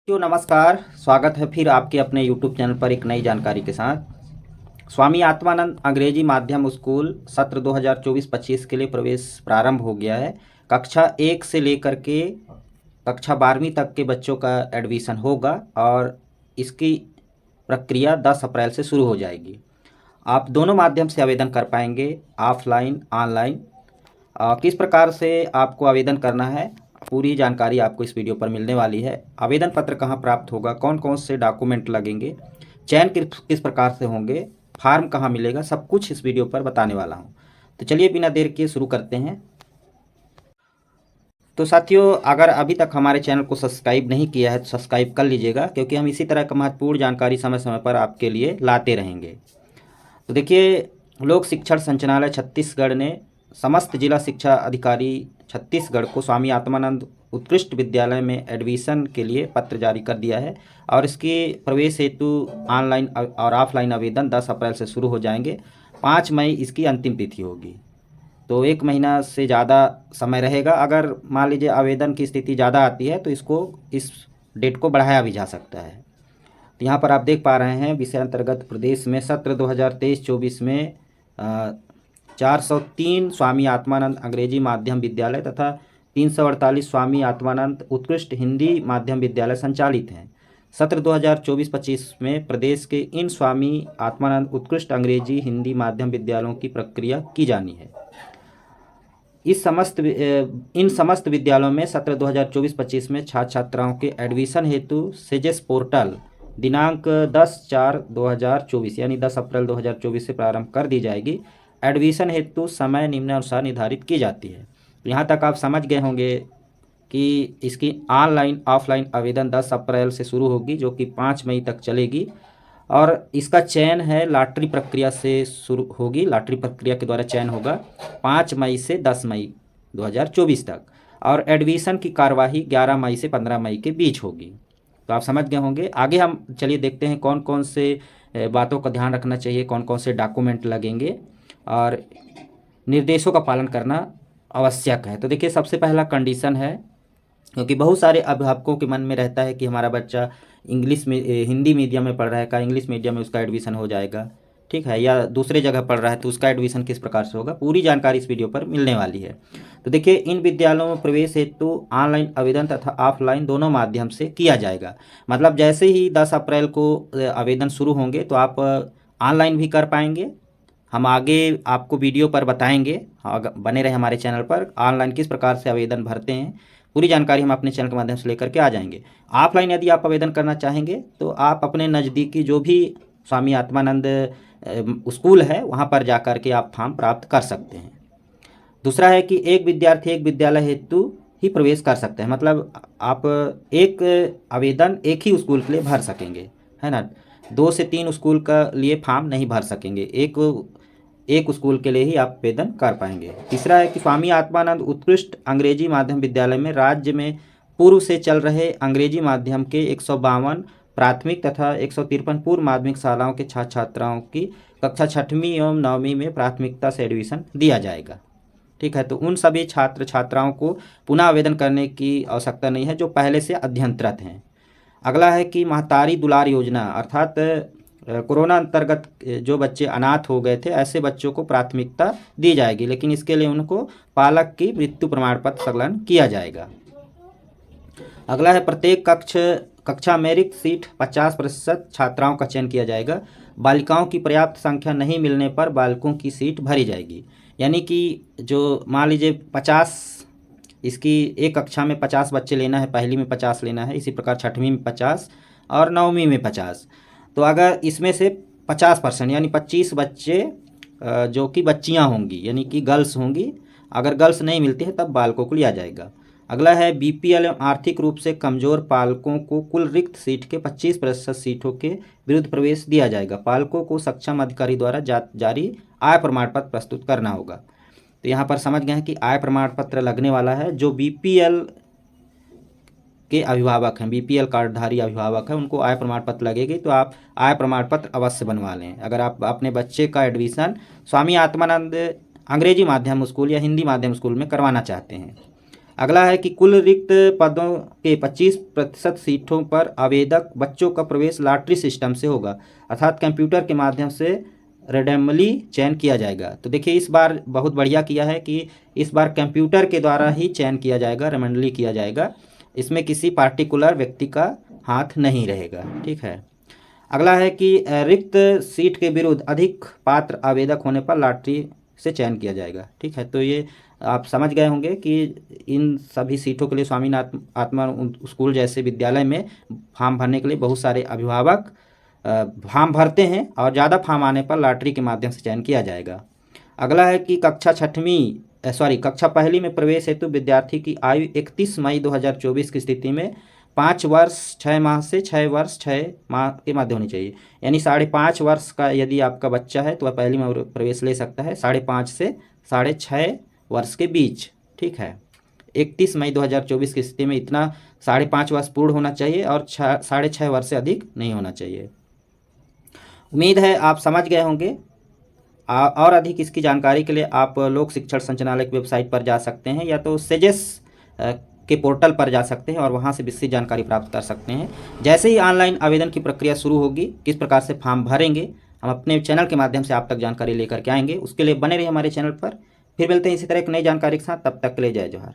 तो नमस्कार, स्वागत है फिर आपके अपने YouTube चैनल पर एक नई जानकारी के साथ। स्वामी आत्मानंद अंग्रेजी माध्यम स्कूल सत्र 2024-25 के लिए प्रवेश प्रारंभ हो गया है। कक्षा 1 से लेकर के कक्षा 12वीं तक के बच्चों का एडमिशन होगा और इसकी प्रक्रिया 10 अप्रैल से शुरू हो जाएगी। आप दोनों माध्यम से आवेदन कर पाएंगे, ऑफलाइन, ऑनलाइन। किस प्रकार से आपको आवेदन करना है, पूरी जानकारी आपको इस वीडियो पर मिलने वाली है। आवेदन पत्र कहाँ प्राप्त होगा, कौन कौन से डॉक्यूमेंट लगेंगे, चयन किस प्रकार से होंगे, फार्म कहाँ मिलेगा, सब कुछ इस वीडियो पर बताने वाला हूँ। तो चलिए बिना देर किए शुरू करते हैं। तो साथियों, अगर अभी तक हमारे चैनल को सब्सक्राइब नहीं किया है तो सब्सक्राइब कर लीजिएगा, क्योंकि हम इसी तरह का महत्वपूर्ण जानकारी समय समय पर आपके लिए लाते रहेंगे। तो देखिए, लोक शिक्षण संचालनालय छत्तीसगढ़ ने समस्त जिला शिक्षा अधिकारी छत्तीसगढ़ को स्वामी आत्मानंद उत्कृष्ट विद्यालय में एडमिशन के लिए पत्र जारी कर दिया है और इसके प्रवेश हेतु ऑनलाइन और ऑफलाइन आवेदन 10 अप्रैल से शुरू हो जाएंगे। 5 मई इसकी अंतिम तिथि होगी, तो 1 महीना से ज़्यादा समय रहेगा। अगर मान लीजिए आवेदन की स्थिति ज़्यादा आती है तो इस डेट को बढ़ाया भी जा सकता है। तो यहाँ पर आप देख पा रहे हैं, विषय अंतर्गत प्रदेश में सत्र 2023-24 में 403 स्वामी आत्मानंद अंग्रेजी माध्यम विद्यालय तथा 348 स्वामी आत्मानंद उत्कृष्ट हिंदी माध्यम विद्यालय संचालित हैं। सत्र 2024-25 में प्रदेश के इन स्वामी आत्मानंद उत्कृष्ट अंग्रेजी हिंदी माध्यम विद्यालयों की प्रक्रिया की जानी है। इन समस्त विद्यालयों में सत्र 2024-25 में छात्र छात्राओं के एडमिशन हेतु सेजेस पोर्टल दिनांक 10/4/2024 यानी 10 अप्रैल 2024 से प्रारंभ कर दी जाएगी। एडमिशन हेतु समय निम्नानुसार निर्धारित की जाती है। तो यहाँ तक आप समझ गए होंगे कि इसकी ऑनलाइन ऑफलाइन आवेदन 10 अप्रैल से शुरू होगी, जो कि 5 मई तक चलेगी और इसका चयन है लॉटरी प्रक्रिया से शुरू होगी। लॉटरी प्रक्रिया के द्वारा चयन होगा 5 मई से 10 मई 2024 तक और एडमिशन की कार्यवाही 11 मई से 15 मई के बीच होगी। तो आप समझ गए होंगे। आगे हम चलिए देखते हैं कौन कौन से बातों का ध्यान रखना चाहिए, कौन कौन से डॉक्यूमेंट लगेंगे और निर्देशों का पालन करना आवश्यक है। तो देखिए, सबसे पहला कंडीशन है, क्योंकि बहुत सारे अभिभावकों के मन में रहता है कि हमारा बच्चा इंग्लिश में हिंदी मीडियम में पढ़ रहा है, का इंग्लिश मीडियम में उसका एडमिशन हो जाएगा, ठीक है, या दूसरे जगह पढ़ रहा है तो उसका एडमिशन किस प्रकार से होगा। पूरी जानकारी इस वीडियो पर मिलने वाली है। तो देखिए, इन विद्यालयों में प्रवेश हेतु ऑनलाइन आवेदन तथा ऑफलाइन दोनों माध्यम से किया जाएगा। मतलब जैसे ही 10 अप्रैल को आवेदन शुरू होंगे तो आप ऑनलाइन भी कर पाएंगे। हम आगे आपको वीडियो पर बताएंगे, बने रहे हमारे चैनल पर। ऑनलाइन किस प्रकार से आवेदन भरते हैं पूरी जानकारी हम अपने चैनल के माध्यम से लेकर के आ जाएंगे। ऑफलाइन यदि आप आवेदन करना चाहेंगे तो आप अपने नज़दीकी जो भी स्वामी आत्मानंद स्कूल है वहाँ पर जा कर के आप फॉर्म प्राप्त कर सकते हैं। दूसरा है कि एक विद्यार्थी एक विद्यालय हेतु ही प्रवेश कर सकते हैं। मतलब आप एक आवेदन एक ही स्कूल के लिए भर सकेंगे, है ना। 2 से 3 स्कूल का लिए फॉर्म नहीं भर सकेंगे, एक स्कूल के लिए ही आप आवेदन कर पाएंगे। तीसरा है कि स्वामी आत्मानंद उत्कृष्ट अंग्रेजी माध्यम विद्यालय में राज्य में पूर्व से चल रहे अंग्रेजी माध्यम के 152 प्राथमिक तथा 153 पूर्व माध्यमिक शालाओं के छात्र छात्राओं की कक्षा 6वीं एवं 9वीं में प्राथमिकता से एडमिशन दिया जाएगा, ठीक है। तो उन सभी छात्र छात्राओं को पुनः आवेदन करने की आवश्यकता नहीं है जो पहले से अध्ययनरत हैं। अगला है कि महतारी दुलार योजना, अर्थात कोरोना अंतर्गत जो बच्चे अनाथ हो गए थे ऐसे बच्चों को प्राथमिकता दी जाएगी, लेकिन इसके लिए उनको पालक की मृत्यु प्रमाण पत्र संलग्न किया जाएगा। अगला है प्रत्येक कक्षा में रिक्त सीट 50% छात्राओं का चयन किया जाएगा। बालिकाओं की पर्याप्त संख्या नहीं मिलने पर बालकों की सीट भरी जाएगी। यानी कि जो मान लीजिए 50, इसकी एक कक्षा में 50 बच्चे लेना है, पहली में 50 लेना है, इसी प्रकार 6वीं में 50 और 9वीं में 50। तो अगर इसमें से 50% यानी 25 बच्चे जो कि बच्चियां होंगी यानी कि गर्ल्स होंगी, अगर गर्ल्स नहीं मिलती है तब बालकों को लिया जाएगा। अगला है बीपीएल एवं आर्थिक रूप से कमजोर पालकों को कुल रिक्त सीट के 25% सीटों के विरुद्ध प्रवेश दिया जाएगा। पालकों को सक्षम अधिकारी द्वारा जारी आय प्रमाण पत्र प्रस्तुत करना होगा। तो यहाँ पर समझ गए हैं कि आय प्रमाण पत्र लगने वाला है। जो बीपीएल के अभिभावक हैं, बीपीएल कार्डधारी अभिभावक हैं, उनको आय प्रमाण पत्र लगेगी, तो आप आय प्रमाण पत्र अवश्य बनवा लें अगर आप अपने बच्चे का एडमिशन स्वामी आत्मानंद अंग्रेजी माध्यम स्कूल या हिंदी माध्यम स्कूल में करवाना चाहते हैं। अगला है कि कुल रिक्त पदों के 25% सीटों पर आवेदक बच्चों का प्रवेश लॉटरी सिस्टम से होगा, अर्थात कंप्यूटर के माध्यम से रेंडमली चयन किया जाएगा। तो देखिए इस बार बहुत बढ़िया किया है कि इस बार कंप्यूटर के द्वारा ही चयन किया जाएगा, रेंडमली किया जाएगा, इसमें किसी पार्टिकुलर व्यक्ति का हाथ नहीं रहेगा। ठीक है। अगला है कि रिक्त सीट के विरुद्ध अधिक पात्र आवेदक होने पर लॉटरी से चयन किया जाएगा। ठीक है, तो ये आप समझ गए होंगे कि इन सभी सीटों के लिए स्वामीनाथन आत्मा स्कूल जैसे विद्यालय में फॉर्म भरने के लिए बहुत सारे अभिभावक फॉर्म भरते हैं और ज़्यादा फॉर्म आने पर लॉटरी के माध्यम से चयन किया जाएगा। अगला है कि कक्षा पहली में प्रवेश हेतु विद्यार्थी की आयु 31 मई 2024 की स्थिति में 5 वर्ष 6 माह से 6 वर्ष 6 माह के मध्य होनी चाहिए। यानी 5.5 वर्ष का यदि आपका बच्चा है तो वह पहली में प्रवेश ले सकता है 5.5 से 6.5 वर्ष के बीच। ठीक है, 31 मई 2024 की स्थिति में इतना 5.5 वर्ष पूर्ण होना चाहिए और 6.5 वर्ष से अधिक नहीं होना चाहिए। उम्मीद है आप समझ गए होंगे। और अधिक इसकी जानकारी के लिए आप लोक शिक्षण संचालनालय की वेबसाइट पर जा सकते हैं या तो सेजेस के पोर्टल पर जा सकते हैं और वहां से विस्तृत जानकारी प्राप्त कर सकते हैं। जैसे ही ऑनलाइन आवेदन की प्रक्रिया शुरू होगी, किस प्रकार से फॉर्म भरेंगे, हम अपने चैनल के माध्यम से आप तक जानकारी लेकर के आएंगे। उसके लिए बने रहिए हमारे चैनल पर। फिर मिलते हैं इसी तरह एक नई जानकारी के साथ, तब तक के लिए जय जोहार।